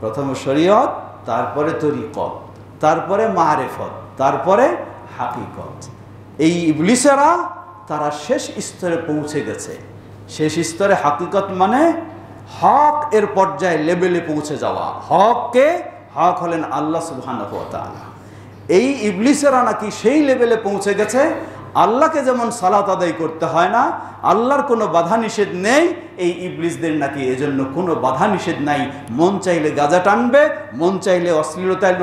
প্রথমে শরীয়ত, তারপরে তরিকত, তারপরে মারেফত, তারপরে হাকিকত। এই ইবলিসেরা তারা শেষ স্তরে পৌঁছে গেছে। শেষ স্তরে হাকিকত মানে হক এর পর্যায়ে লেভেলে পৌঁছে যাওয়া। হক হলেন আল্লাহ সুবহানাহু ওয়া তাআলা। এই ইবলিসেরা নাকি সেই লেভেলে পৌঁছে গেছে, আল্লাহকে যেমন সালাত আদায় করতে হয় না, আল্লাহর কোনো বাধা নিষেধ নেই, এই ইবলিসদের নাকি এজন্য কোনো বাধা নিষেধ নাই। মন চাইলে গাঁজা টানবে, মন চাইলে অশ্লীলতায়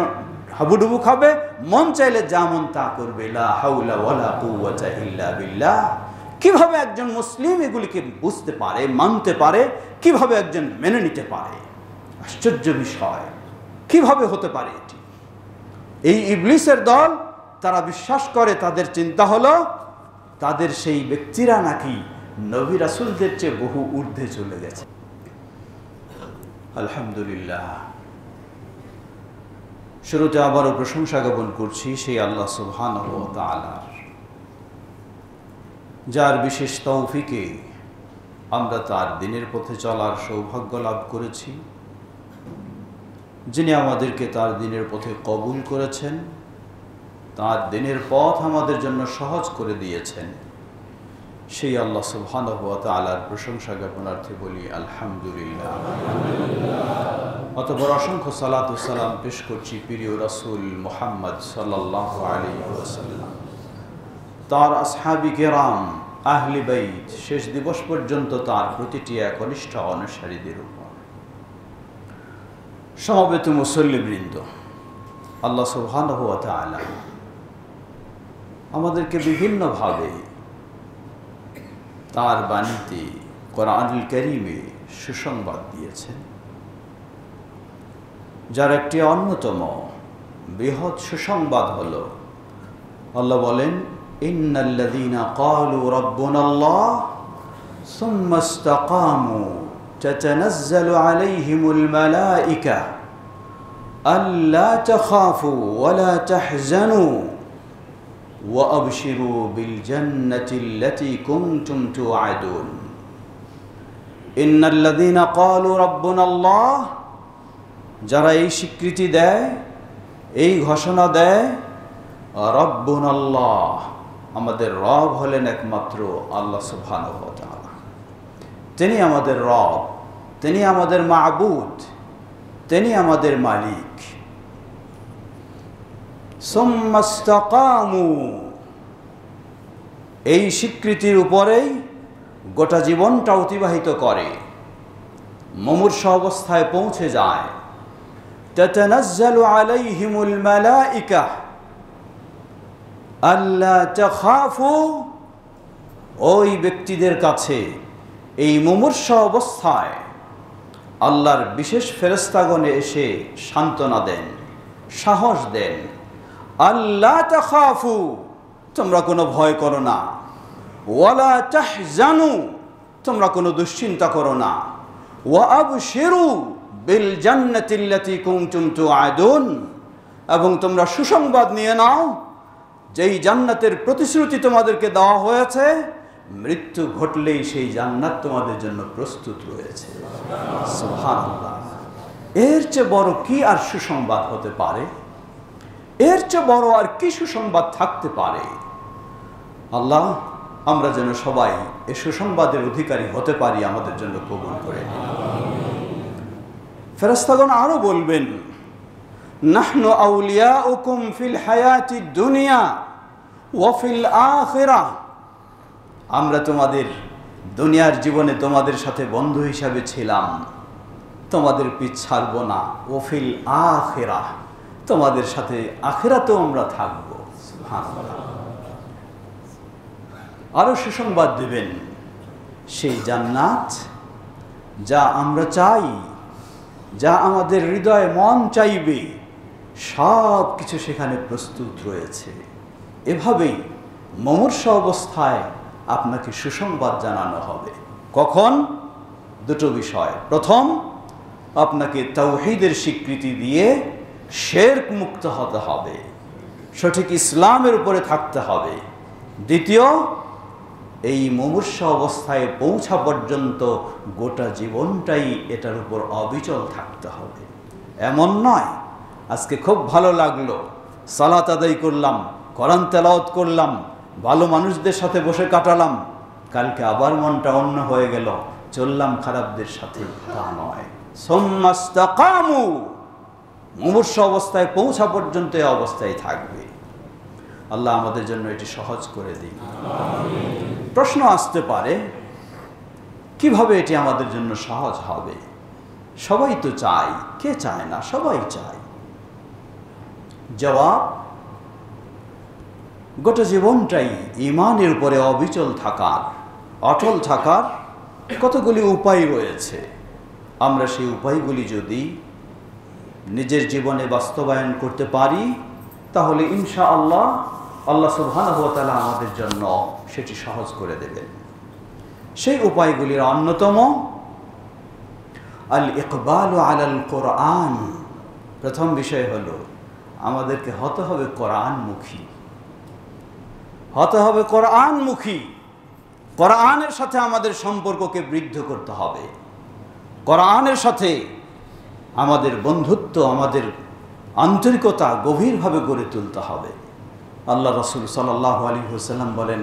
হাবুডুবু খাবে, মন চাইলে যা মন তা করবে। লা হাওলা ওয়ালা কুওয়াতা ইল্লা বিল্লাহ। কিভাবে একজন মুসলিম এগুলিকে বুঝতে পারে, মানতে পারে, কিভাবে একজন মেনে নিতে পারে? আশ্চর্য বিষয়, কিভাবে হতে পারে এটি? এই ইবলিসের দল, তারা বিশ্বাস করে, তাদের চিন্তা হলো তাদের সেই ব্যক্তিরা নাকি নবী রাসূলদের চেয়ে বহু ঊর্ধ্বে চলে গেছে। আলহামদুলিল্লাহ, শুরুতে আবারও প্রশংসা জ্ঞাপন করছি সেই আল্লাহ সুবহানাহু ওয়া তাআলার, যার বিশেষ তৌফিকে আমরা তার দিনের পথে চলার সৌভাগ্য লাভ করেছি, যিনি আমাদেরকে তার দিনের পথে কবুল করেছেন, তার দিনের পথ আমাদের জন্য সহজ করে দিয়েছেন। সেই আল্লাহ সুবহানাহু ওয়া তাআলার প্রশংসা জ্ঞাপনার্থে বলি আলহামদুলিল্লাহ। অতঃপর অসংখ্য সালাত ও সালাম পেশ করছি প্রিয় রাসূল মুহাম্মদ সাল্লাল্লাহু আলাইহি ওয়াসাল্লাম, তার আসহাবি কেরাম, আহলি বাইত, শেষ দিবস পর্যন্ত তার প্রতিটি একনিষ্ঠ অনুসারীদের উপর। সমবেত মুসল্লিবৃন্দ, আল্লাহ সুবহানাহু ওয়া তাআলা আমাদেরকে বিভিন্নভাবে তার বাণীতে, কোরআনুল কারীমে সুসংবাদ দিয়েছেন, যার একটি অন্যতম বৃহৎ সুসংবাদ হলো, আল্লাহ বলেন, ইন্নাল্লাযীনা ক্বালু রাব্বুনাল্লাহ সুম্মা ইসতাকামু তাতানাজ্জালু আলাইহিমুল মালায়েকা আল্লা তাখাফু ওয়া লা তাহজানু ওয়া আবশিরু বিল জান্নাতিল্লাতী কুনতুম তুআদুন। ইন্নাল্লাযীনা ক্বালু রাব্বুনাল্লাহ, যারা এই স্বীকৃতি দেয়, এই ঘোষণা দেয়, রাব্বুনাল্লাহ, আমাদের রব হলেন একমাত্র আল্লাহ সুবহানাহু ওয়া তাআলা। তিনি আমাদের রব, তিনি আমাদের মাবুদ, তিনি আমাদের মালিক। সুম্মা ইসতাকামু, এই স্বীকৃতির উপরেই গোটা জীবনটা অতিবাহিত করে, মুমূর্ষ অবস্থায় পৌঁছে যায়। তাতানাজ্জালু আলাইহিমুল মালায়েকা আল্লা তাখাফু, ওই ব্যক্তিদের কাছে এই মুমূর্ষ অবস্থায় আল্লাহর বিশেষ ফেরেশতাগণ এসে সান্ত্বনা দেন, সাহস দেন। আল্লা তাখাফু, তোমরা কোনো ভয় করো না। ওয়ালা তাহজানু, তোমরা কোনো দুশ্চিন্তা করো না। ওয়া আবশিরু বিল জান্নাতিল্লাতী কুনতুম তুআদুন, এবং তোমরা সুসংবাদ নিয়ে নাও, যেই জান্নাতের প্রতিশ্রুতি তোমাদেরকে দেওয়া হয়েছে, মৃত্যু ঘটলেই সেই জান্নাত তোমাদের জন্য প্রস্তুত রয়েছে। সুবহানাল্লাহ, এর চেয়ে বড় কি আর সুসংবাদ হতে পারে? এর চেয়ে বড় আর কি সুসংবাদ থাকতে পারে? আল্লাহ, আমরা যেন সবাই এই সুসংবাদের অধিকারী হতে পারি, আমাদের জন্য কবুল করে নিন। ফেরেশতাগণ আরো বলবেন, নাহনু আউলিয়াউকুম ফিল হায়াতিদ দুনিয়া ওয়া ফিল আখিরাহ, আমরা তোমাদের দুনিয়ার জীবনে তোমাদের সাথে বন্ধু হিসাবে ছিলাম, তোমাদের পিছ ছাড়ব না। ওয়া ফিল আখিরাহ, তোমাদের সাথে আখিরাতেও আমরা থাকব। সুবহানাল্লাহ। আরো সুসংবাদ দেবেন, সেই জান্নাত যা আমরা চাই, যা আমাদের হৃদয়ে মন চাইবে, সব কিছু সেখানে প্রস্তুত রয়েছে। এভাবেই মুমূর্ষ অবস্থায় আপনাকে সুসংবাদ জানানো হবে। কখন? দুটো বিষয়। প্রথম, আপনাকে তাওহীদের স্বীকৃতি দিয়ে শিরক মুক্ত হতে হবে, সঠিক ইসলামের উপরে থাকতে হবে। দ্বিতীয়, এই মুমূর্ষ অবস্থায় পৌঁছা পর্যন্ত গোটা জীবনটাই এটার উপর অবিচল থাকতে হবে। এমন নয় আজকে খুব ভালো লাগলো, সালাত আদায় করলাম, কোরআন তেলাওয়াত করলাম, ভালো মানুষদের সাথে বসে কাটালাম, কালকে আবার মনটা অন্য হয়ে গেল, চললাম খারাপদের সাথে। তা নয়। সুম্মাস্তাকামু, মুমূর্ষ অবস্থায় পৌঁছা পর্যন্ত এই অবস্থায় থাকবে। আল্লাহ আমাদের জন্য এটি সহজ করে দিন। প্রশ্ন আসতে পারে, কিভাবে এটি আমাদের জন্য সহজ হবে? সবাই তো চায়, কে চায় না? সবাই চায়। জবাব, গোটা জীবনটাই ঈমানের উপরে অবিচল থাকার, অটল থাকার কতগুলি উপায় রয়েছে। আমরা সেই উপায়গুলি যদি নিজের জীবনে বাস্তবায়ন করতে পারি, তাহলে ইনশাআল্লাহ আল্লাহ সুবহানাহু ওয়া তাআলা আমাদের জন্য সেটি সহজ করে দেবেন। সেই উপায়গুলির অন্যতম আল ইকবালু আলাল কোরআন। প্রথম বিষয় হলো আমাদেরকে হতে হবে কোরআনমুখী, হতে হবে কোরআনমুখী। কোরআনের সাথে আমাদের সম্পর্ককে বৃদ্ধি করতে হবে, কোরআনের সাথে আমাদের বন্ধুত্ব, আমাদের আন্তরিকতা গভীরভাবে গড়ে তুলতে হবে। আল্লাহ রাসূল সাল্লাল্লাহু আলাইহি ওয়াসাল্লাম বলেন,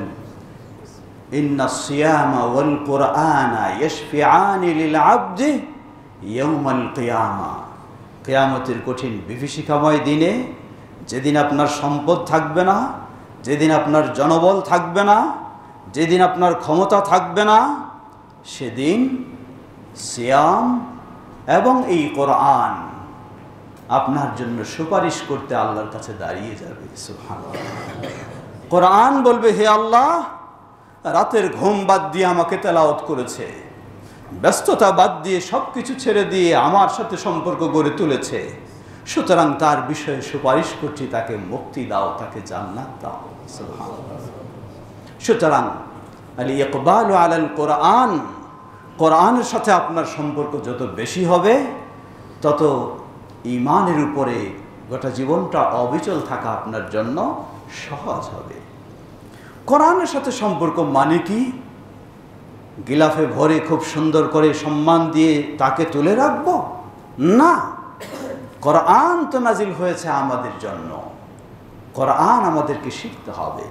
ইন্নাস সিয়ামা ওয়াল কুরআনা ইয়াশফিআনি লিল আবদি ইয়াউমাল কিয়ামা। কিয়ামতের কঠিন বিভীষিকাময় দিনে, যেদিন আপনার সম্পদ থাকবে না, যেদিন আপনার জনবল থাকবে না, যেদিন আপনার ক্ষমতা থাকবে না, সেদিন সিয়াম এবং এই কোরআন আপনার জন্য সুপারিশ করতে আল্লাহর কাছে দাঁড়িয়ে যাবে। সুবহানাল্লাহ। কোরআন বলবে, হে আল্লাহ, রাতের ঘুম বাদ দিয়ে আমাকে তেলাওয়াত করেছে, ব্যস্ততা বাদ দিয়ে সব কিছু ছেড়ে দিয়ে আমার সাথে সম্পর্ক গড়ে তুলেছে, সুতরাং তার বিষয়ে সুপারিশ করছি, তাকে মুক্তি দাও, তাকে জান্নাত দাও। সুবহানাল্লাহ। সুতরাং আল ইকবালু আলাল কোরআন, কোরআনের সাথে আপনার সম্পর্ক যত বেশি হবে, তত ঈমানের উপরে গোটা জীবনটা অবিচল থাকা আপনার জন্য সহজ হবে। কোরআনের সাথে সম্পর্ক মানে কি? গিলাফে ভরে খুব সুন্দর করে সম্মান দিয়ে তাকে তুলে রাখবো? না। কোরআন তো নাজিল হয়েছে আমাদের জন্য, কোরআন আমাদেরকে শিখতে হবে,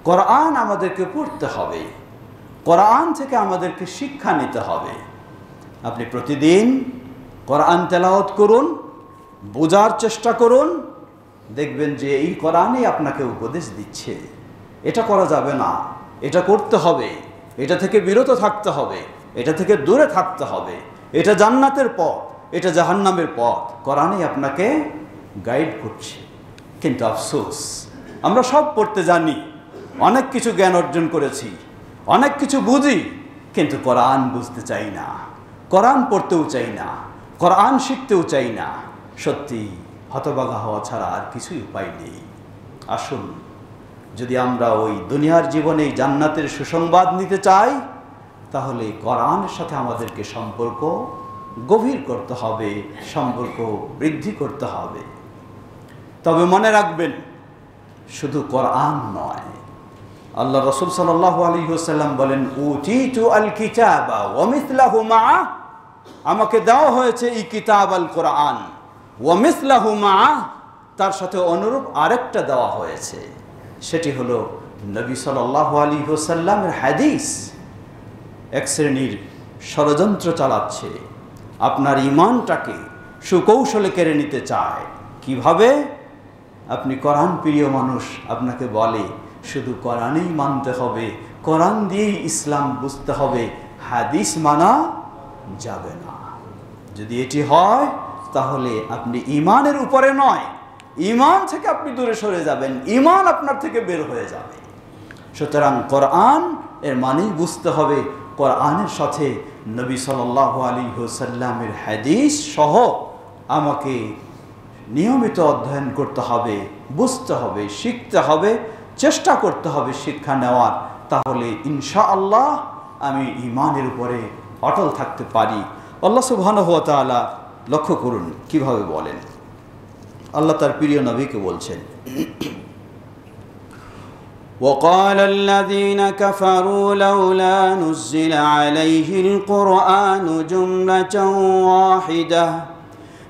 কোরআন আমাদেরকে পড়তে হবে, কোরআন থেকে আমাদেরকে শিক্ষা নিতে হবে। আপনি প্রতিদিন কোরআন তেলাওয়াত করুন, বোঝার চেষ্টা করুন, দেখবেন যে এই কোরআনই আপনাকে উপদেশ দিচ্ছে, এটা করা যাবে না, এটা করতে হবে, এটা থেকে বিরত থাকতে হবে, এটা থেকে দূরে থাকতে হবে, এটা জান্নাতের পথ, এটা জাহান্নামের পথ, কোরআনই আপনাকে গাইড করছে। কিন্তু আফসোস, আমরা সব পড়তে জানি, অনেক কিছু জ্ঞান অর্জন করেছি, অনেক কিছু বুঝি, কিন্তু কোরআন বুঝতে চাই না, কোরআন পড়তেও চাই না, কোরআন শিখতেও চাই না। সত্যি হতভাগা হওয়া ছাড়া আর কিছুই উপায় নেই। আসুন, যদি আমরা ওই দুনিয়ার জীবনে জান্নাতের সুসংবাদ নিতে চাই, তাহলে কোরআনের সাথে আমাদেরকে সম্পর্ক গভীর করতে হবে, সম্পর্ক বৃদ্ধি করতে হবে। তবে মনে রাখবেন, শুধু কোরআন নয়, আল্লাহ রাসূল সাল্লাল্লাহু আলাইহি ওয়াসাল্লাম বলেন, উতিতু আল কিতাবা ওয়া মিসলাহু মাআ, আমাকে দেওয়া হয়েছে এই কিতাব আল কোরআন, ওয়া মিসলাহু মাআ, তার সাথে অনুরূপ আরেকটা দেওয়া হয়েছে, সেটি হলো নবী সাল্লাল্লাহু আলাইহি ওয়াসাল্লামের হাদিস। এক শ্রেণীর ষড়যন্ত্র চালাচ্ছে, আপনার ঈমানটাকে সুকৌশলে কেড়ে নিতে চায়। কিভাবে? আপনি কোরআন প্রিয় মানুষ, আপনাকে বলে শুধু কোরআনই মানতে হবে, কোরআন দিয়েই ইসলাম বুঝতে হবে, হাদিস মানা যাবে না। যদি এটি হয়, তাহলে আপনি ঈমানের উপরে নয়, ঈমান থেকে আপনি দূরে সরে যাবেন, ঈমান আপনার থেকে বের হয়ে যাবে। সুতরাং কোরআন এর মানেই বুঝতে হবে, কোরআনের সাথে নবী সাল্লাল্লাহু আলাইহি ওয়াসাল্লামের হাদিস সহ আমাকে নিয়মিত অধ্যয়ন করতে হবে, বুঝতে হবে, শিখতে হবে, চেষ্টা করতে হবে শিক্ষা নেওয়ার। তাহলে ইনশাআল্লাহ আমি ঈমানের উপরে অটল থাকতে পারি। আল্লাহ সুবহানাহু ওয়া তাআলা লক্ষ্য করুন কিভাবে বলেন। আল্লাহ তার প্রিয় নবীকে বলছেন, وقال الذين كفروا لولا نزل عليه القرآن جملة واحدة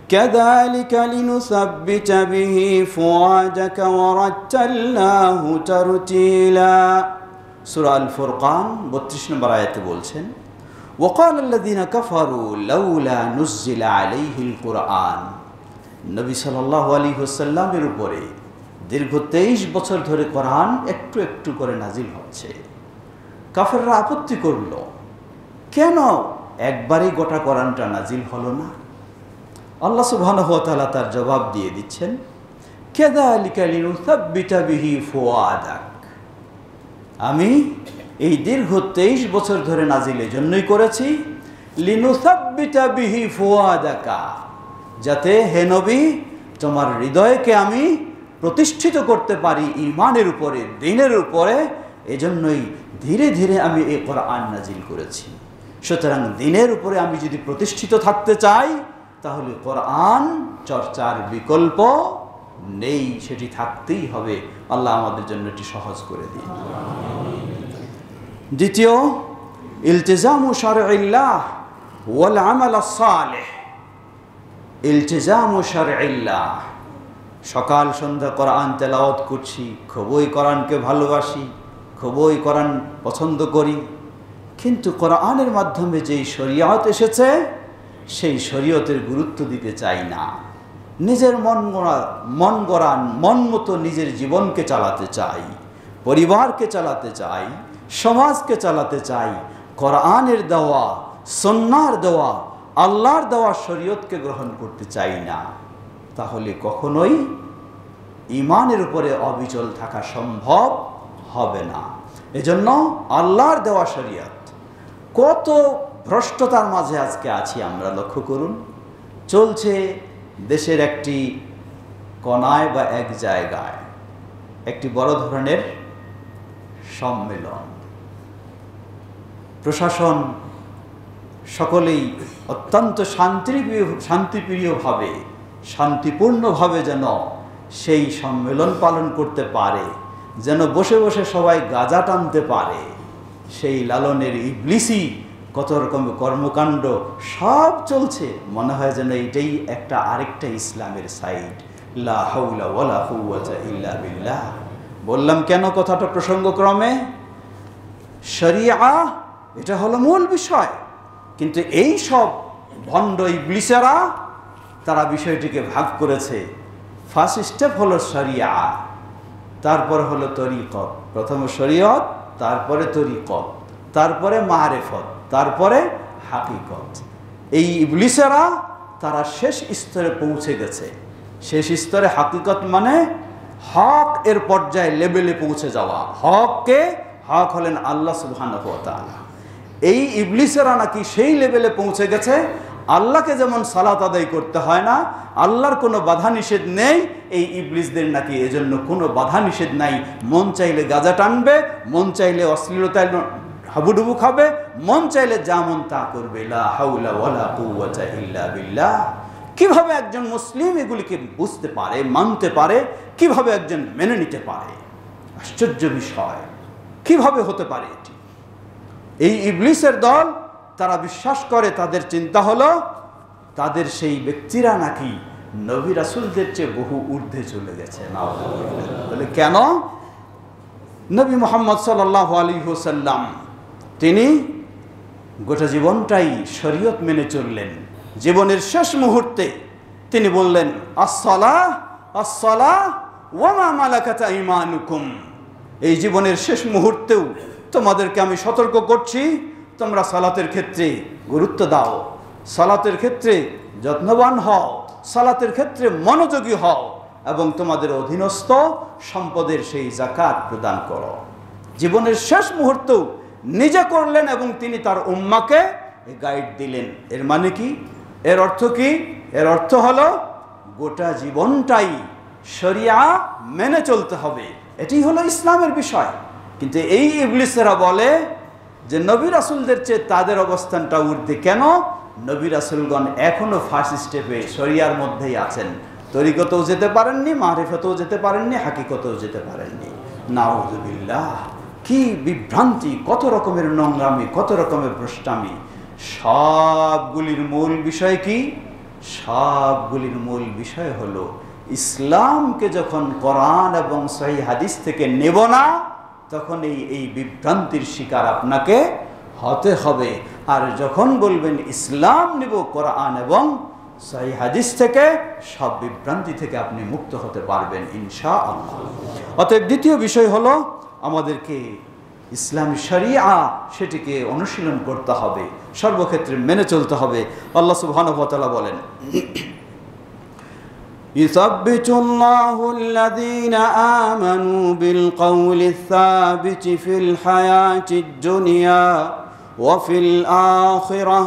كذلك لنثبت به فؤادك ورتلناه ترتيلا সূরা আল ফুরকান 32 নম্বর আয়াতে বলছেন وقال الذين كفروا لولا نزل عليه القرآن নবী সাল্লাল্লাহু আলাইহি ওয়াসাল্লামের উপরে দীর্ঘ 23 বছর ধরে কোরআন একটু একটু করে নাজিল হচ্ছে। কাফেররা আপত্তি করল, কেন একবারই গোটা কোরআনটা নাজিল হলো না? আল্লাহ সুবহানাহু ওয়া তাআলা তার জবাব দিয়ে দিচ্ছেন, কাযালিকা লিনুসাব্বিতা বিহি ফুআদাক, আমি এই দীর্ঘ 23 বছর ধরে নাজিল এজন্যই করেছি, লিনুসাব্বিতা বিহি ফুআদাকা, যাতে হে নবী তোমার হৃদয়কে আমি প্রতিষ্ঠিত করতে পারি ঈমানের উপরে, দ্বীনের উপরে। এজন্যই ধীরে ধীরে আমি এই কোরআন নাজিল করেছি। সুতরাং দ্বীনের উপরে আমি যদি প্রতিষ্ঠিত থাকতে চাই তাহলে কোরআন চর্চার বিকল্প নেই, সেটি থাকতেই হবে। আল্লাহ আমাদের জন্য এটি সহজ করে দিন। দ্বিতীয়, ইলতিজামু শারঈল্লাহ ওয়াল আমাল সালেহ। ইলতিজামু শারঈল্লাহ, সকাল সন্ধ্যা কোরআন তেলাওয়াত করছি, খুবই কোরআনকে ভালোবাসি, খুবই কোরআন পছন্দ করি, কিন্তু কোরআনের মাধ্যমে যেই শরীয়ত এসেছে সেই শরীয়তের গুরুত্ব দিতে চাই না। নিজের মন গড়া মন মতো নিজের জীবনকে চালাতে চাই, পরিবারকে চালাতে চাই, সমাজকে চালাতে চাই। কোরআনের দেওয়া, সুন্নাহর দেওয়া, আল্লাহর দেওয়া শরীয়তকে গ্রহণ করতে চাই না, তাহলে কখনোই ঈমানের উপরে অবিচল থাকা সম্ভব হবে না। এজন্য আল্লাহর দেওয়া শরীয়ত, কত ভ্রষ্টতার মাঝে আজকে আছি আমরা, লক্ষ্য করুন। চলছে দেশের একটি কোনায় বা এক জায়গায় একটি বড় ধরনের সম্মেলন, প্রশাসন সকলেই অত্যন্ত শান্তিপ্রিয়ভাবে, শান্তিপূর্ণভাবে যেন সেই সম্মেলন পালন করতে পারে, যেন বসে বসে সবাই গাজা টানতে পারে। সেই লালনের ইবলিসি কত রকম কর্মকাণ্ড সব চলছে, মনে হয় যেন এটাই একটা আরেকটা ইসলামের সাইড। লা হাওলা ওয়ালা কুওয়াতা ইল্লা বিল্লাহ। বললাম কেন কথাটা প্রসঙ্গক্রমে, শরিয়া এটা হলো মূল বিষয়, কিন্তু এই সব ভণ্ড ইবলিসেরা তারা বিষয়টিকে ভাগ করেছে। ফার্স্ট স্টেপ হলো শরিয়া, তারপরে হলো তরিকত। প্রথমে শরীয়ত, তারপরে তরিকত, তারপরে মারিফত, তারপরে হাকিকত। এই ইবলিসেরা তারা শেষ স্তরে পৌঁছে গেছে। শেষ স্তরে হাকিকত মানে হক এর পর্যায়ে, লেভেলে পৌঁছে যাওয়া। হক হলেন আল্লাহ সুবহানাহু ওয়া তাআলা। এই ইবলিসেরা নাকি সেই লেভেলে পৌঁছে গেছে, আল্লাহকে যেমন সালাত আদায় করতে হয় না, আল্লাহর কোনো বাধা নিষেধ নেই, এই ইবলিসদের নাকি এজন্য কোনো বাধা নিষেধ নাই। মন চাইলে গাজা টানবে, মন চাইলে অশ্লীলতায় হাবুডুবু খাবে, মন চাইলে যা মন তা করবে। লা হাওলা ওয়ালা কুওয়াতা ইল্লা বিল্লাহ। কিভাবে একজন মুসলিম এগুলিকে বুঝতে পারে, মানতে পারে? কিভাবে একজন মেনে নিতে পারে? আশ্চর্য বিষয়, কিভাবে হতে পারে এটি? এই ইবলিসের দল, তারা বিশ্বাস করে, তাদের চিন্তা হলো তাদের সেই ব্যক্তিরা নাকি নবী রাসূলদের চেয়ে বহু ঊর্ধ্বে চলে গেছে। তাহলে কেন? নবী মুহাম্মদ সাল্লাল্লাহু আলাইহি ওয়াসাল্লাম তিনি গোটা জীবনটাই শরীয়ত মেনে চললেন। জীবনের শেষ মুহূর্তে তিনি বললেন, আসসালাহ আসসালাহ ওয়া মা মালাকাত আইমানুকুম। এই জীবনের শেষ মুহূর্তেও তোমাদেরকে আমি সতর্ক করছি, তোমরা সালাতের ক্ষেত্রে গুরুত্ব দাও, সালাতের ক্ষেত্রে যত্নবান হও, সালাতের ক্ষেত্রে মনোযোগী হও এবং তোমাদের অধীনস্থ সম্পদের সেই যাকাত প্রদান করো। জীবনের শেষ মুহূর্তেও নিজে করলেন এবং তিনি তার উম্মাকে গাইড দিলেন। এর মানে কি? এর অর্থ কি? এর অর্থ হলো গোটা জীবনটাই শরিয়া মেনে চলতে হবে, এটি হলো ইসলামের বিষয়। কিন্তু এই ইবলিসেরা বলে যে নবী রাসূলদের চেয়ে তাদের অবস্থানটা ঊর্ধ্বে। কেন? নবী রাসূলগণ এখনো ফার্স্ট স্টেপে শরিয়ার মধ্যেই আছেন, তরিকতেও যেতে পারেননি, মারিফতেও যেতে পারেননি, হাকিকতেও যেতে পারেননি। নাউযুবিল্লাহ! কি বিভ্রান্তি, কত রকমের নোংরামি, কত রকমের ভ্রষ্টামি। সবগুলির মূল বিষয় কি? সবগুলির মূল বিষয় হলো ইসলামকে যখন কোরআন এবং সহিহ হাদিস থেকে নেব না, তখন এই বিভ্রান্তির শিকার আপনাকে হতে হবে। আর যখন বলবেন ইসলাম নেব কোরআন এবং সহিহ হাদিস থেকে, সব বিভ্রান্তি থেকে আপনি মুক্ত হতে পারবেন ইনশাআল্লাহ। অতএব দ্বিতীয় বিষয় হলো আমাদেরকে ইসলামী শরিয়া সেটিকে অনুশীলন করতে হবে, সর্বক্ষেত্রে মেনে চলতে হবে। আল্লাহ সুবহানাহু ওয়া তাআলা বলেন, ইউসাব্বিতুল্লাহু আল্লাযীনা আমানু বিল কওলিস সাবিতি ফিল হায়াতিদ দুনিয়া ওয়া ফিল আখিরাহ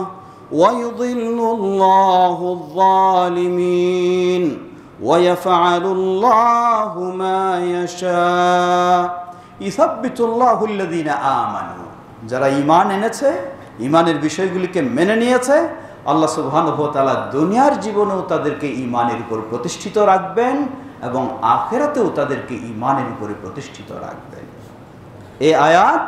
ওয়া ইউযিল্লুল্লাহু আয-যালিমিন ওয়া ইয়াফআলুল্লাহু মা ইয়াশা। ইসাব্বিতুল্লাহুল্লাযীনা আমানু, যারা ঈমান এনেছে, ঈমানের বিষয়গুলিকে মেনে নিয়েছে, আল্লাহ সুবহানাহু ওয়া তাআলা দুনিয়ার জীবনেও তাদেরকে ঈমানের উপর প্রতিষ্ঠিত রাখবেন এবং আখিরাতেও তাদেরকে ঈমানের উপরে প্রতিষ্ঠিত রাখবেন। এই আয়াত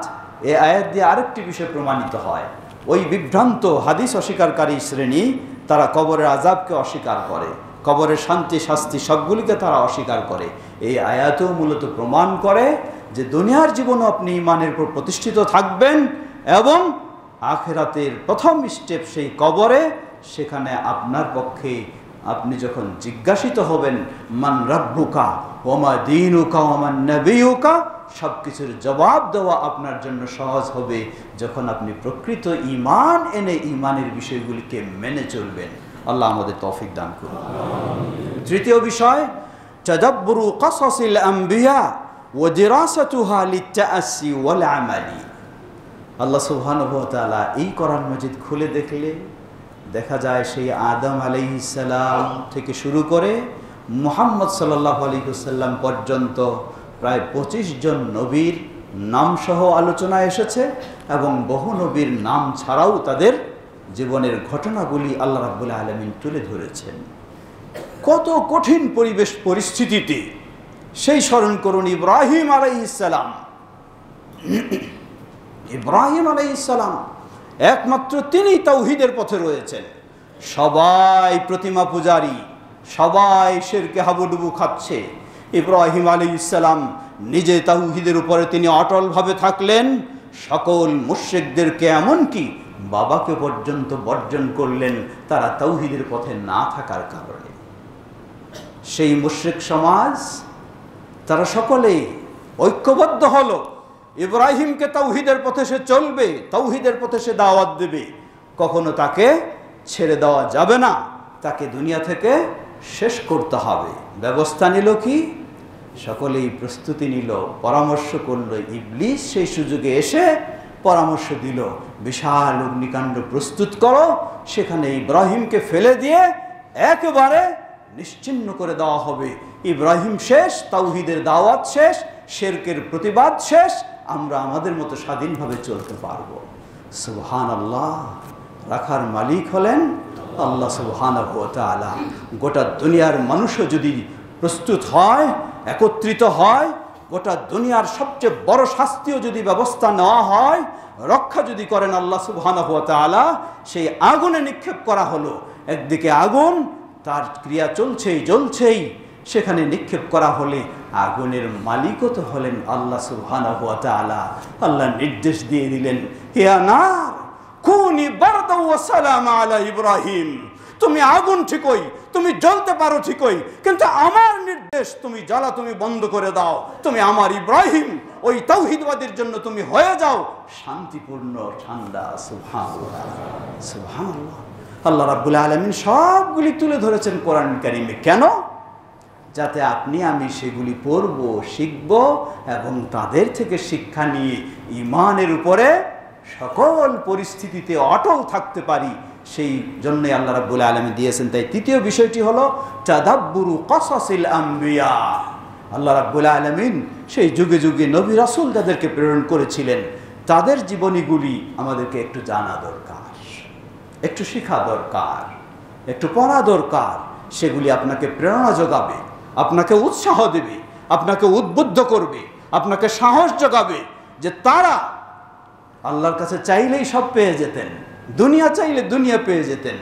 দিয়ে আরেকটি বিষয় প্রমাণিত হয়। ওই বিভ্রান্ত হাদিস অস্বীকারী শ্রেণী, তারা কবরের আযাবকে অস্বীকার করে, কবরের শান্তি শাস্তি সবগুলিকে তারা অস্বীকার করে। এই আয়াতও মূলত প্রমাণ করে যে দুনিয়ার জীবনে আপনি ঈমানের উপর প্রতিষ্ঠিত থাকবেন এবং আখিরাতের প্রথম স্টেপ সেই কবরে, সেখানে আপনার পক্ষে আপনি যখন জিজ্ঞাসিত হবেন মান রাব্বুকা ওয়া মা দীনুকা ওয়া মান নাবিয়ুকা, সব কিছুর জবাব দেওয়া আপনার জন্য সহজ হবে যখন আপনি প্রকৃত ঈমান এনে ঈমানের বিষয়গুলিকে মেনে চলবেন। আল্লাহ আমাদের তৌফিক দান করুন। তৃতীয় বিষয়, তাদাব্বুরু কাসাসিল আম্বিয়া ওয়া দিরাসাতুহা লিত-তাআসসি ওয়াল আমালি। আল্লাহ সুবহানাহু ওয়া তাআলা এই কোরআন মাজিদ খুলে দেখলে দেখা যায় সেই আদম আলাইহিস সালাম থেকে শুরু করে মুহাম্মদ সাল্লাল্লাহু আলাইহি ওয়াসাল্লাম পর্যন্ত প্রায় 25 জন নবীর নাম সহ আলোচনা এসেছে এবং বহু নবীর নাম ছাড়াও তাদের জীবনের ঘটনাগুলি আল্লাহ রাব্বুল আলামিন তুলে ধরেছেন। কত কঠিন পরিবেশ পরিস্থিতিতে, সেই স্মরণ করুন ইব্রাহিম আলাইহিস সালাম। ইব্রাহিম আলাইহিস সালাম একমাত্র তিনি তাওহীদের পথে রয়েছেন। সবাই প্রতিমা পূজারী, সবাই শিরকে হাবুডুবু খাচ্ছে। ইব্রাহিম আলাইহিস সালাম নিজে তাওহীদের উপরে তিনি অটলভাবে থাকলেন। সকল মুশরিকদেরকে, এমনকি বাবাকে পর্যন্ত বর্জন করলেন তারা তাওহীদের পথে না থাকার কারণে। সেই মুশরিক সমাজ তারা সকলে ঐক্যবদ্ধ হলো, ইব্রাহিমকে তাওহীদের পথে সে চলবে, তাওহীদের পথে সে দাওয়াত দেবে, কখনো তাকে ছেড়ে দেওয়া যাবে না, তাকে দুনিয়া থেকে শেষ করতে হবে। ব্যবস্থা নিল কি? সকলেই প্রস্তুতি নিল, পরামর্শ করল। ইবলিস সেই সুযোগে এসে পরামর্শ দিল, বিশাল অগ্নিকাণ্ড প্রস্তুত করো, সেখানে ইব্রাহিমকে ফেলে দিয়ে একেবারে নিশ্চিহ্ন করে দেওয়া হবে। ইব্রাহিম শেষ, তাওহীদের দাওয়াত শেষ, শিরকের প্রতিবাদ শেষ, আমরা আমাদের মতো স্বাধীনভাবে চলতে পারবো। সুবহানাল্লাহ, রাখার মালিক হলেন আল্লাহ সুবহানাহু ওয়া তাআলা। গোটা দুনিয়ার মানুষও যদি প্রস্তুত হয়, একত্রিত হয়, গোটা দুনিয়ার সবচেয়ে বড় শাস্তিও যদি ব্যবস্থা নেওয়া হয়, রক্ষা যদি করেন আল্লাহ সুবহানাহু ওয়া তাআলা, সেই আগুনে নিক্ষেপ করা হলো। একদিকে আগুন, তার ক্রিয়া চলছেই জ্বলছেই, সেখানে নিক্ষেপ করা হলে আগুনের মালিকও তো হলেন আল্লাহ সুবহানাহু ওয়া তাআলা। আল্লাহ নির্দেশ দিয়ে দিলেন, ইয়া নার কুনি বারদাও ওয়া সালামা আলা ইব্রাহিম, তুমি আগুন ঠিকই, তুমি জ্বলতে পারো ঠিকই, কিন্তু আমার নির্দেশ তুমি জ্বালা তুমি বন্ধ করে দাও। তুমি আমার ইব্রাহিম, ওই তাওহীদবাদীর জন্য তুমি হয়ে যাও শান্তিপূর্ণ, ঠান্ডা। সুবহানাল্লাহ, সুবহানাল্লাহ। আল্লাহ রাব্বুল আলামিন সবগুলি তুলে ধরেছেন কোরআন কারীমে। কেন? যাতে আপনি আমি সেগুলি পড়ব, শিখব এবং তাদের থেকে শিক্ষা নিয়ে ঈমানের উপরে সকল পরিস্থিতিতে অটল থাকতে পারি। সেই জন্যই আল্লাহ রাব্বুল আলামিন দিয়েছেন। তাই তৃতীয় বিষয়টি হলো তাদাব্বুরু কাসাসিল আম্বিয়া। আল্লাহ রাব্বুল আলামিন সেই যুগে যুগে নবী রাসূল যাদেরকে প্রেরণ করেছিলেন, তাদের জীবনীগুলি আমাদেরকে একটু জানা দরকার, একটু শেখা দরকার, একটু পড়া দরকার। সেগুলি আপনাকে প্রেরণা যোগাবে, আপনাকে উৎসাহ দেবে, আপনাকে উদ্বুদ্ধ করবে, আপনাকে সাহস যোগাবে যে তারা আল্লাহর কাছে চাইলেই সব পেয়ে যেতেন, দুনিয়া চাইলে দুনিয়া পেয়ে যেতেন,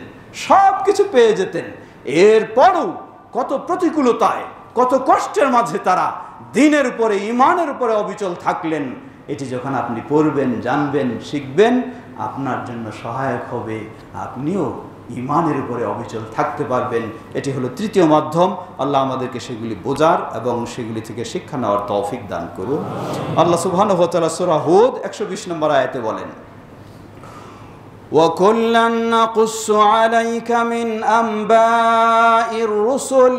সব কিছু পেয়ে যেতেন। এরপরও কত প্রতিকূলতায়, কত কষ্টের মাঝে তারা দ্বীনের উপরে, ঈমানের উপরে অবিচল থাকলেন। এটি যখন আপনি পড়বেন, জানবেন, শিখবেন, আপনার জন্য সহায়ক হবে, আপনিও ঈমানের উপরে অবিচল থাকতে পারবেন। এটি হলো তৃতীয় মাধ্যম। আল্লাহ আমাদেরকে সেগুলি বোঝার এবং সেগুলি থেকে শিক্ষা নেওয়ার তৌফিক দান করুন। আল্লাহ সুবহানাহু ওয়া তাআলা সূরা হুদ 120 নম্বর আয়াতে বলেন, وَكُلًّا نَّقُصُّ عَلَيْكَ مِنْ أَنبَاءِ الرُّسُلِ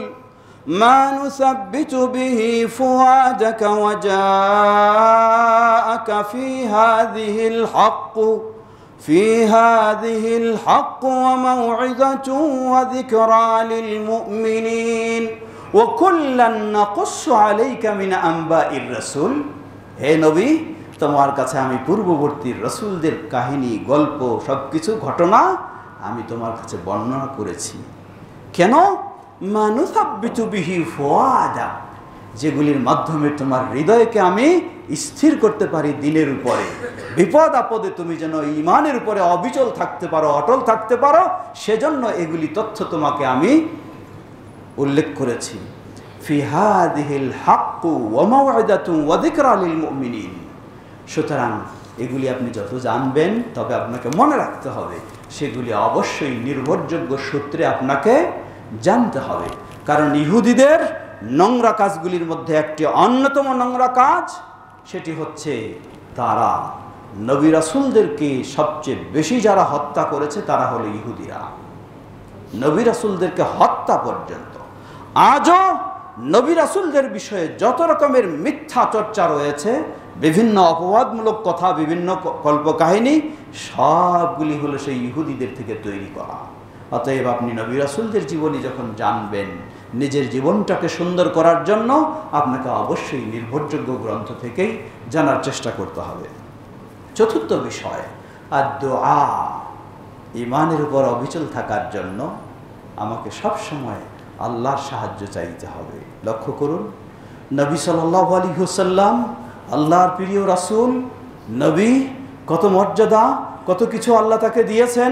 مَا نُثَبِّتُ بِهِ فُؤَادَكَ وَجَاءَكَ في هذه الحق وموعظة وذكرى للمؤمنين وكلًا نقص عليك من أنباء الرسل। হে নবী, তোমার কাছে আমি পূর্ববর্তী রাসূলদের কাহিনী, গল্প, সবকিছু ঘটনা আমি তোমার কাছে বর্ণনা করেছি। কেন? মা নুসাব্বিতু বিহি ফুআদা, যেগুলির মাধ্যমে তোমার হৃদয়কে আমি স্থির করতে পারি দ্বীনের উপরে। বিপদ আপদে তুমি যেন ঈমানের উপরে অবিচল থাকতে পারো, অটল থাকতে পারো, সেজন্য এগুলি তথ্য তোমাকে আমি উল্লেখ করেছি। ফি হাযিহিল হাক্কু ওয়া মাউইযাতুন ওয়া যিকরা লিল মুমিনিন। সুতরাং এগুলি আপনি যত জানবেন, তবে আপনাকে মনে রাখতে হবে সেগুলি অবশ্যই নির্ভরযোগ্য সূত্রে আপনাকে জানতে হবে। কারণ ইহুদিদের নোংরা কাজগুলির মধ্যে একটি অন্যতম নোংরা কাজ, সেটি হচ্ছে তারা নবী রাসূলদেরকে সবচেয়ে বেশি যারা হত্যা করেছে তারা হলো ইহুদিরা। নবী রাসূলদেরকে হত্যা পর্যন্ত। আজও নবী রাসূলদের বিষয়ে যত রকমের মিথ্যা চর্চা রয়েছে, বিভিন্ন অপবাদমূলক কথা, বিভিন্ন কল্পকাহিনী, সবগুলি হলো সেই ইহুদিদের থেকে তৈরি করা। অতএব আপনি নবী রাসূলদের জীবনী যখন জানবেন, নিজের জীবনটাকে সুন্দর করার জন্য আপনাকে অবশ্যই নির্ভরযোগ্য গ্রন্থ থেকেই জানার চেষ্টা করতে হবে। চতুর্থ বিষয়, আদ-দুআ। ঈমানের উপর অবিচল থাকার জন্য আমাকে সবসময় আল্লাহর সাহায্য চাইতে হবে। লক্ষ্য করুন, নবী সাল্লাল্লাহু আলাইহি ওয়াসাল্লাম আল্লাহর প্রিয় রাসূল, নবী, কত মর্যাদা, কত কিছু আল্লাহ তাকে দিয়েছেন,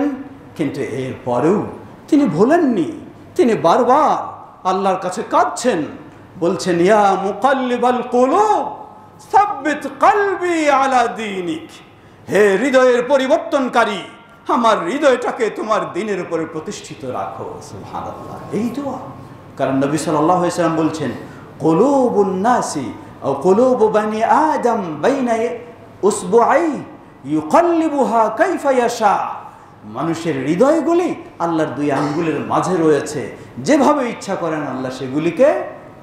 কিন্তু এরপরেও তিনি ভোলেননি। তিনি বারবার আল্লাহর কাছে কাঁদছেন, বলছেন, ইয়া মুকাল্লিবাল কুলুব সাব্বিত কলবি আলা দীনিক। হে হৃদয়ের পরিবর্তনকারী, আমার হৃদয়টাকে তোমার দ্বীনের উপরে প্রতিষ্ঠিত রাখো। সুবহানাল্লাহ, এই দোয়া। কারণ নবী সাল্লাল্লাহু আলাইহি ওয়াসাল্লাম বলছেন, কুলুবুন নাসি আও কুলুবু বানি আদম বাইনা উসবুআই ইউকাল্লিবুহা কাইফা ইয়াশা। মানুষের হৃদয়গুলি আল্লাহর দুই আঙ্গুলের মাঝে রয়েছে, যেভাবে ইচ্ছা করেন আল্লাহ সেগুলিকে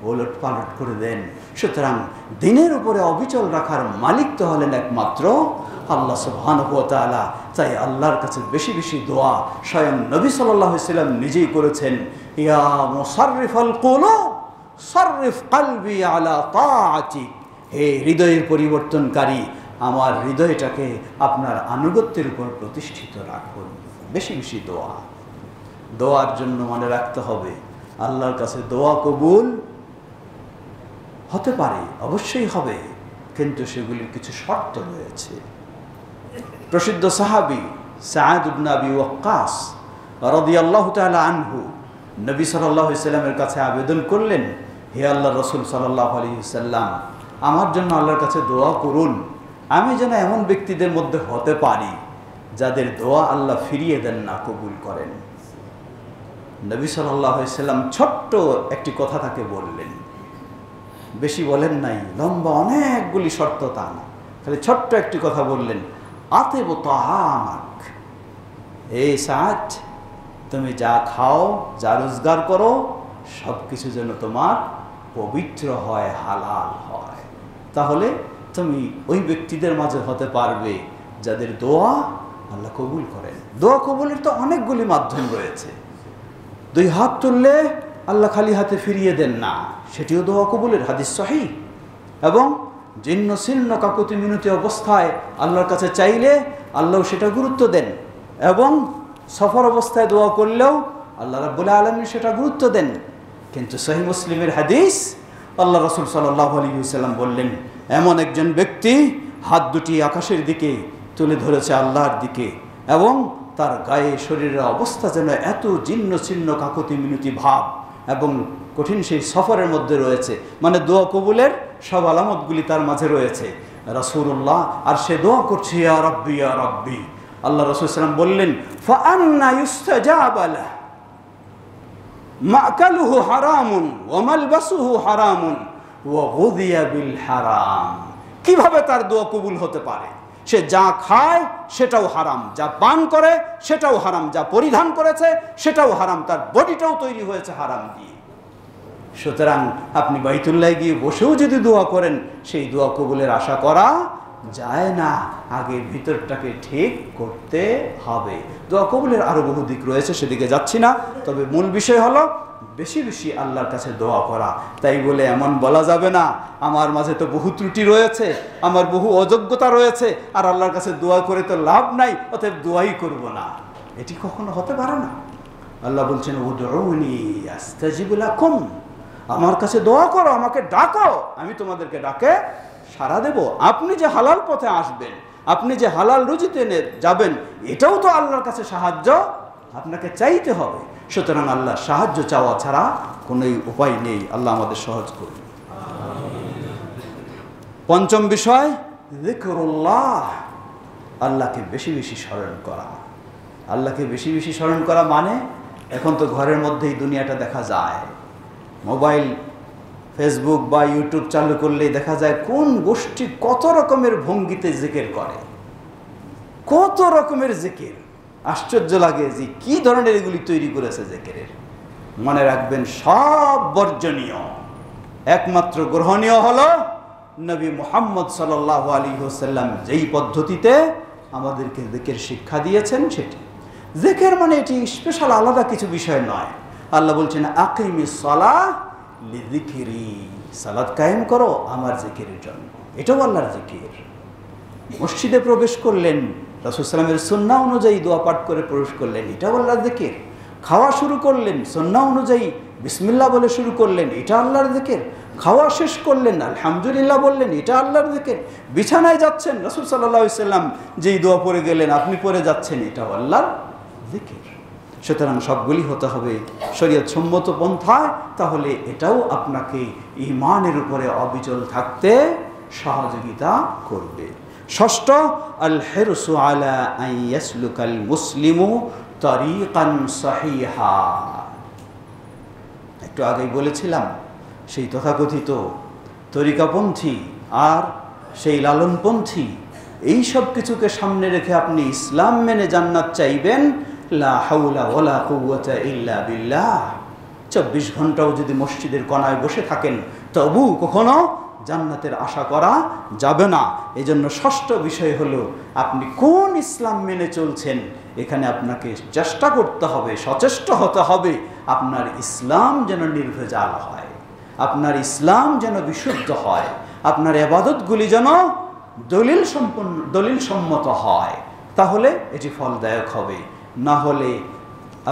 ওলট পালট করে দেন। সুতরাং দ্বীনের উপরে অবিচল রাখার মালিক তো হলেন একমাত্র আল্লাহ সুবহানাহু ওয়া তাআলা। তাই আল্লাহর কাছে বেশি বেশি দোয়া স্বয়ং নবী সাল্লাল্লাহু আলাইহি ওয়াসাল্লাম নিজেই করেছেন। ইয়া মুসাররিফাল কুলুব সাররিফ কলবি আলা তাআতিক। হে হৃদয়ের পরিবর্তনকারী, আমার হৃদয়টাকে আপনার আনুগত্যের উপর প্রতিষ্ঠিত রাখুন। বেশি বেশি দোয়া। দোয়ার জন্য মনে রাখতে হবে, আল্লাহর কাছে দোয়া কবুল হতে পারে, অবশ্যই হবে, কিন্তু সেগুলির কিছু শর্ত রয়েছে। প্রসিদ্ধ সাহাবী সাআদ ইবনে আবি ওয়াক্কাস রাদিয়াল্লাহু তাআলা আনহু নবী সাল্লাল্লাহু আলাইহি ওয়াসাল্লামের কাছে আবেদন করলেন, হে আল্লাহর রাসূল সাল্লাল্লাহু আলাইহি ওয়াসাল্লাম, আমার জন্য আল্লাহর কাছে দোয়া করুন, আমি যেন এমন ব্যক্তিদের মধ্যে হতে পারি যাদের দোয়া আল্লাহ ফিরিয়ে দেন না, কবুল করেন। নবী সাল্লাল্লাহু আলাইহি ওয়াসাল্লাম ছোট্ট একটি কথা তাকে বললেন, বেশি বলেন নাই, লম্বা অনেকগুলি শর্ত তা না, খালি ছোট্ট একটি কথা বললেন, আতিব তাআমাক। এই সাআদ, তুমি যা খাও, যা রোজগার করো, সব কিছু যেন তোমার পবিত্র হয়, হালাল হয়। তাহলে তুমি ওই ব্যক্তিদের মাঝে হতে পারবে যাদের দোয়া আল্লাহ কবুল করেন। দোয়া কবুলের তো অনেকগুলি মাধ্যম রয়েছে। দুই হাত তুললে আল্লাহ খালি হাতে ফিরিয়ে দেন না, সেটিও দোয়া কবুলের হাদিস সহিহ। এবং জীর্ণ শীর্ণ কাকুতি মিনতি অবস্থায় আল্লাহর কাছে চাইলে আল্লাহ সেটা গুরুত্ব দেন, এবং সফর অবস্থায় দোয়া করলেও আল্লাহ রাব্বুল আলামিন সেটা গুরুত্ব দেন। কিন্তু সহিহ মুসলিমের হাদিস, আল্লাহ রাসূল সাল্লাল্লাহু আলাইহি ওয়াসাল্লাম বললেন, এমন একজন ব্যক্তি হাত দুটি আকাশের দিকে তুলে ধরেছে, আল্লাহর দিকে, এবং তার গায়ে শরীরের অবস্থা যেন এত জীর্ণ ছিন্ন কাকুতি মিনতি ভাব এবং কঠিন সেই সফরের মধ্যে রয়েছে, মানে দোয়া কবুলের সব আলামতগুলি তার মাঝে রয়েছে। রাসূলুল্লাহ আর সে দোয়া করছে, ইয়া রাব্বি ইয়া রাব্বি। আল্লাহ রাসূল সাল্লাল্লাহু আলাইহি ওয়াসাল্লাম বললেন, ফাআন্না ইউস্তাজাবু লাহু মাকালুহু হারামুন ওয়া মালবাসুহু হারামুন ওয়া গুযিয়া বিল হারাম। কিভাবে তার দোয়া কবুল হতে পারে? সে যা খায় সেটাও হারাম, যা পান করে সেটাও হারাম, যা পরিধান করেছে সেটাও হারাম, তার বডিটাও তৈরি হয়েছে হারাম দিয়ে। সুতরাং আপনি বাইতুল্লাহ গিয়ে বসেও যদি দোয়া করেন, সেই দোয়া কবুলের আশা করা যায় না। আগে ভিতরটাকে ঠিক করতে হবে। দোয়া কবুলের আরো বহু দিক রয়েছে, সেদিকে যাচ্ছি না। তবে মূল বিষয় হলো বেশি বেশি আল্লাহর কাছে দোয়া করা। তাই বলে এমন বলা যাবে না আমার মাঝে তো বহু ত্রুটি রয়েছে, আমার বহু অযোগ্যতা রয়েছে, আর আল্লাহর কাছে দোয়া করে তো লাভ নাই, অতএব দোয়াই করব না। এটি কখনো হতে পারে না। আল্লাহ বলছেন, উদউনি আস্তাজিব লাকুম, আমার কাছে দোয়া করো, আমাকে ডাকো, আমি তোমাদেরকে ডাকে সাড়া দেব। আপনি যে হালাল পথে আসবেন, আপনি যে হালাল রুজিতে যাবেন, এটাও তো আল্লাহর কাছে সাহায্য আপনাকে চাইতে হবে। সুতরাং আল্লাহ সাহায্য চাওয়া ছাড়া কোনো উপায় নেই। আল্লাহ আমাদের সহজ করুন। পঞ্চম বিষয়, যিকরুল্লাহ, আল্লাহকে বেশি বেশি স্মরণ করা। আল্লাহকে বেশি বেশি স্মরণ করা মানে, এখন তো ঘরের মধ্যেই দুনিয়াটা দেখা যায়। মোবাইল, ফেসবুক বা ইউটিউব চালু করলেই দেখা যায় কোন গোষ্ঠী কত রকমের ভঙ্গিতে জিকির করে, কত রকমের জিকির। আশ্চর্য লাগে যে কি ধরনের এগুলি তৈরি করেছে জিকিরের। মনে রাখবেন, সব বর্জনীয়, একমাত্র গ্রহণীয় হলো নবী মুহাম্মদ সাল্লাল্লাহু আলাইহি ওয়াসাল্লাম যেই পদ্ধতিতে আমাদেরকে জিকির শিক্ষা দিয়েছেন সেটি। জিকির মানে এটি স্পেশাল আলাদা কিছু বিষয় নয়। আল্লাহ বলছেন, আকিমিস সালাহ লিযিকরি, সালাত কায়েম করো আমার জিকিরের জন্য। এটাও আল্লাহর জিকির। মসজিদে প্রবেশ করলেন, রাসূল সাল্লাল্লাহু আলাইহি ওয়াসাল্লামের সুন্নাহ অনুযায়ী দোয়া পাঠ করে প্রবেশ করলেন, এটাও আল্লাহর জিকির। খাওয়া শুরু করলেন, সুন্নাহ অনুযায়ী বিসমিল্লাহ বলে শুরু করলেন, এটা আল্লাহর জিকির। খাওয়া শেষ করলেন, আলহামদুলিল্লাহ বললেন, এটা আল্লাহর জিকির। বিছানায় যাচ্ছেন, রাসূল সাল্লাল্লাহু আলাইহি ওয়াসাল্লাম যেই দোয়া পড়ে গেলেন, আপনি পড়ে যাচ্ছেন, এটাও আল্লাহর জিকির। সুতরাং সবগুলি হতে হবে শরীয়ত সম্মত পন্থায়, তাহলে এটাও আপনাকে ঈমানের উপরে অবিচল থাকতে সহযোগিতা করবে। ষষ্ঠ, আল হিরসু আলা আন ইয়াসলুকাল মুসলিমু তারিকান সহিহা। একটু আগেই বলেছিলাম, সেই তথাকথিত তরিকাপন্থী আর সেই লালনপন্থী, এই সব কিছুকে সামনে রেখে আপনি ইসলাম মেনে জান্নাত চাইবেন, লা হাওলা ওয়ালা কুওয়াতা ইল্লা বিল্লাহ। 24 ঘন্টাও যদি মসজিদের কোণায় বসে থাকেন, তবু কখনো জান্নাতের আশা করা যাবে না। এই জন্য ষষ্ঠ বিষয় হলো, আপনি কোন ইসলাম মেনে চলছেন, এখানে আপনাকে চেষ্টা করতে হবে, সচেষ্ট হতে হবে, আপনার ইসলাম যেন নির্ভেজাল হয়, আপনার ইসলাম যেন বিশুদ্ধ হয়, আপনার ইবাদতগুলি যেন দলিল সম্মত হয়, তাহলে এটি ফলদায়ক হবে। না হলে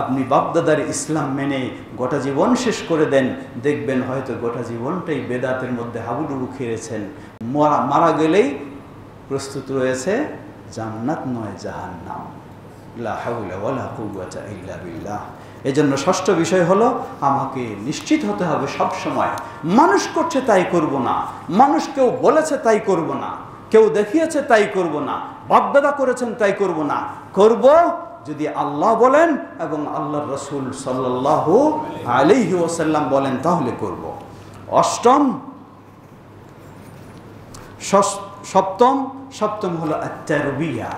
আপনি বাপদাদার ইসলাম মেনে গোটা জীবন শেষ করে দেন, দেখবেন হয়তো গোটা জীবনটাই বেদাতের মধ্যে হাবুডুবু খেয়েছেন। মারা গেলেই প্রস্তুত রয়েছে জান্নাত নয় জাহান্নাম। লা হাওলা ওয়ালা কুওয়াতা ইল্লা বিল্লাহ। এজন্য ষষ্ঠ বিষয় হলো, আমাকে নিশ্চিত হতে হবে সব সময়, মানুষ করছে তাই করব না, মানুষ কেউ বলেছে তাই করব না, কেউ দেখিয়েছে তাই করব না, বাপদাদা করেছেন তাই করব না, করব যদি আল্লাহ বলেন এবং আল্লাহর রাসূল সাল্লাল্লাহু আলাইহি ওয়াসাল্লাম বলেন, তাহলে করব। সপ্তম হলো আত-তারবিয়া।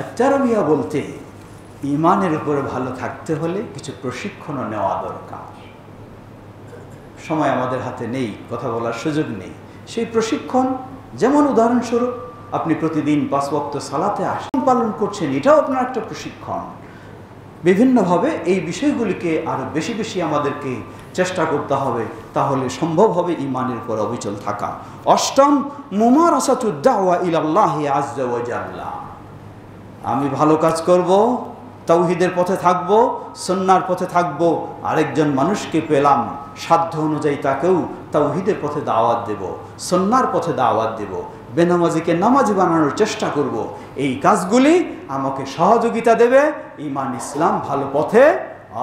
আত-তারবিয়া বলতে, ঈমানের উপরে ভালো থাকতে হলে কিছু প্রশিক্ষণও নেওয়া দরকার। সময় আমাদের হাতে নেই, কথা বলার সুযোগ নেই। সেই প্রশিক্ষণ, যেমন উদাহরণস্বরূপ আপনি প্রতিদিন 5 ওয়াক্ত সালাতে পালন করছেন, এটাও আপনার একটা প্রশিক্ষণ। বিভিন্নভাবে এই বিষয়গুলিকে আরো বেশি বেশি আমাদেরকে চেষ্টা করতে হবে, তাহলে সম্ভব হবে ঈমানের উপর অবিচল থাকা। অষ্টম, মুমারাসাতুদ দাওয়া ইলাল্লাহি আযজা ওয়া জাল্লা। আমি ভালো কাজ করব, তাওহীদের পথে থাকবো, সুন্নাহর পথে থাকবো, আরেকজন মানুষকে পেলাম, সাধ্য অনুযায়ী তাকেও তাওহীদের পথে দাওয়াত দেব, সুন্নাহর পথে দাওয়াত দেব, বেনামাজিকে নামাজি বানানোর চেষ্টা করব। এই কাজগুলি আমাকে সহযোগিতা দেবে ঈমান ইসলাম ভালো পথে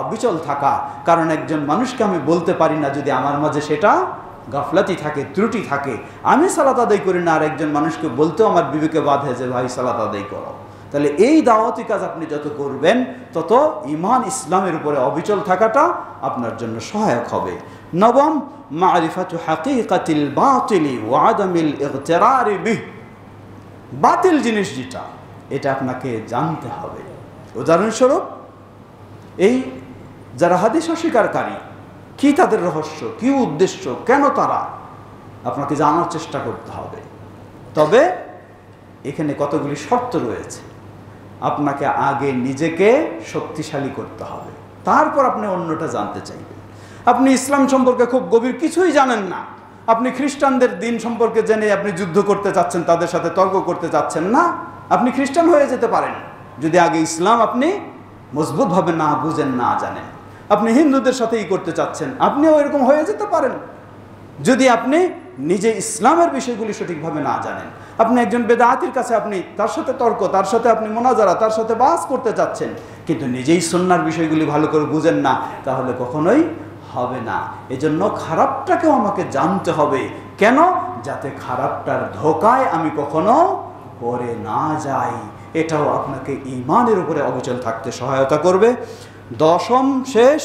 অবিচল থাকা। কারণ একজন মানুষকে আমি বলতে পারি না যদি আমার মাঝে সেটা গাফলাতি থাকে, ত্রুটি থাকে। আমি সালাত আদায় করি না, আর একজন মানুষকে বলতেও আমার বিবেকে বাধে যে ভাই সালাত আদায় করো। তাহলে এই দাওয়াতি কাজ আপনি যত করবেন তত ঈমান ইসলামের উপরে অবিচল থাকাটা আপনার জন্য সহায়ক হবে। নবম, মারিফাতু হাকিকাতিল বাতিলি ওয়া আদামিল ইগতিরারি বিহ। বাতিল জিনিস যেটা, এটা আপনাকে জানতে হবে। উদাহরণস্বরূপ, এই যারা হাদিস অস্বীকারী, কি তাদের রহস্য, কি উদ্দেশ্য, কেন তারা, আপনাকে জানার চেষ্টা করতে হবে। তবে এখানে কতগুলি শর্ত রয়েছে। আপনাকে আগে নিজেকে শক্তিশালী করতে হবে, তারপর আপনি অন্যটা জানতে চাইবেন। আপনি ইসলাম সম্পর্কে খুব গভীর কিছুই জানেন না, আপনি খ্রিস্টানদের দিন সম্পর্কে জেনে আপনি যুদ্ধ করতে চাচ্ছেন, তাদের সাথে তর্ক করতে চাচ্ছেন না, আপনি খ্রিস্টান হয়ে যেতে পারেন যদি আগে ইসলাম আপনি মজবুতভাবে না বুঝেন, না জানেন। আপনি হিন্দুদের সাথেই করতে চাচ্ছেন, আপনিও এরকম হয়ে যেতে পারেন যদি আপনি নিজে ইসলামের বিষয়গুলি সঠিকভাবে না জানেন। আপনি একজন বেদাতির কাছে আপনি তার সাথে তর্ক, তার সাথে আপনি মোনাজারা, তার সাথে বাস করতে চাচ্ছেন, কিন্তু নিজেই সুন্নাহর বিষয়গুলি ভালো করে বুঝেন না, তাহলে কখনোই হবে না। এজন্য খারাপটাকেও আমাকে জানতে হবে। কেন? যাতে খারাপটার ধোকায় আমি কখনো পড়ে না যাই। এটাও আপনাকে ঈমানের উপরে অবিচল থাকতে সহায়তা করবে। দশম, শেষ,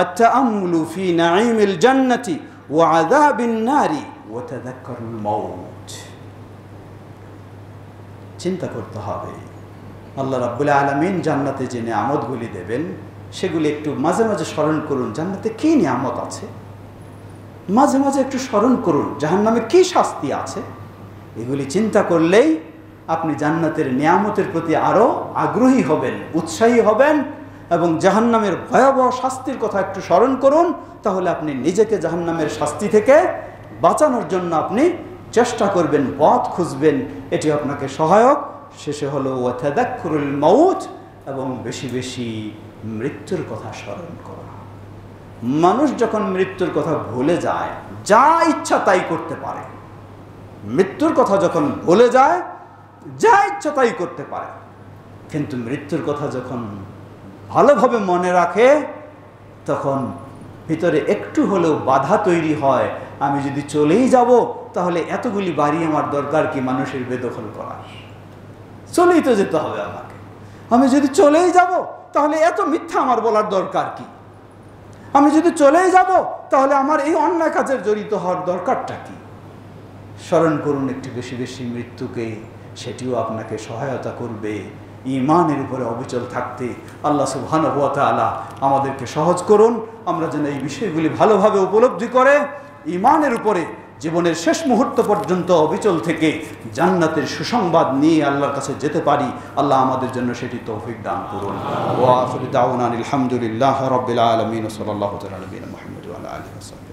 আত-তাআম্মুলু ফি নাঈমিল জান্নাতি ওয়া আযাবিন নারি ওয়া তাযাক্কারুল মাউত। চিন্তা করতে হবে আল্লাহ রাব্বুল আলামিন জান্নাতে যে নিয়ামতগুলি দেবেন সেগুলি একটু মাঝে মাঝে স্মরণ করুন। জান্নাতে কী নিয়ামত আছে, মাঝে মাঝে একটু স্মরণ করুন জাহান্নামে কী শাস্তি আছে। এগুলি চিন্তা করলেই আপনি জান্নাতের নিয়ামতের প্রতি আরও আগ্রহী হবেন, উৎসাহী হবেন, এবং জাহান্নামের ভয়াবহ শাস্তির কথা একটু স্মরণ করুন। তাহলে আপনি নিজেকে জাহান্নামের শাস্তি থেকে বাঁচানোর জন্য আপনি চেষ্টা করবেন, পথ খুঁজবেন। এটি আপনাকে সহায়ক। শেষে হলো ওয়া তাযাক্কুরুল মাউত, এবং বেশি বেশি মৃত্যুর কথা স্মরণ করা। মানুষ যখন মৃত্যুর কথা ভুলে যায়, যা ইচ্ছা তাই করতে পারে। মৃত্যুর কথা যখন ভুলে যায়, যা ইচ্ছা তাই করতে পারে। কিন্তু মৃত্যুর কথা যখন ভালোভাবে মনে রাখে, তখন ভিতরে একটু হলেও বাধা তৈরি হয়। আমি যদি চলেই যাব, তাহলে এতগুলি বাড়ি আমার দরকার কি মানুষের বেদখল করার? চলেই তো যেতে হবে আমাকে। আমি যদি চলেই যাব, তাহলে এত মিথ্যা আমার বলার দরকার কি? আমি যদি চলেই যাব, তাহলে আমার এই অন্যায় কাজের জড়িত হওয়ার দরকারটা কি? স্মরণ করুন একটু বেশি বেশি মৃত্যুকে, সেটিও আপনাকে সহায়তা করবে ঈমানের উপরে অবিচল থাকতে। আল্লাহ সুবহানাহু ওয়া তাআলা আমাদেরকে সহজ করুন, আমরা যেন এই বিষয়গুলি ভালোভাবে উপলব্ধি করে ঈমানের উপরে জীবনের শেষ মুহূর্ত পর্যন্ত অবিচল থেকে জান্নাতের সুসংবাদ নিয়ে আল্লাহর কাছে যেতে পারি। আল্লাহ আমাদের জন্য সেটি তৌফিক দান করুন। ওয়া আখিরু দাওয়ানা আলহামদুলিল্লাহি রাব্বিল আলামিন। সাল্লাল্লাহু তাআলা আলা নবিয়িনা মুহাম্মদ ওয়া আলা আলিহি ওয়া সাহবিহি।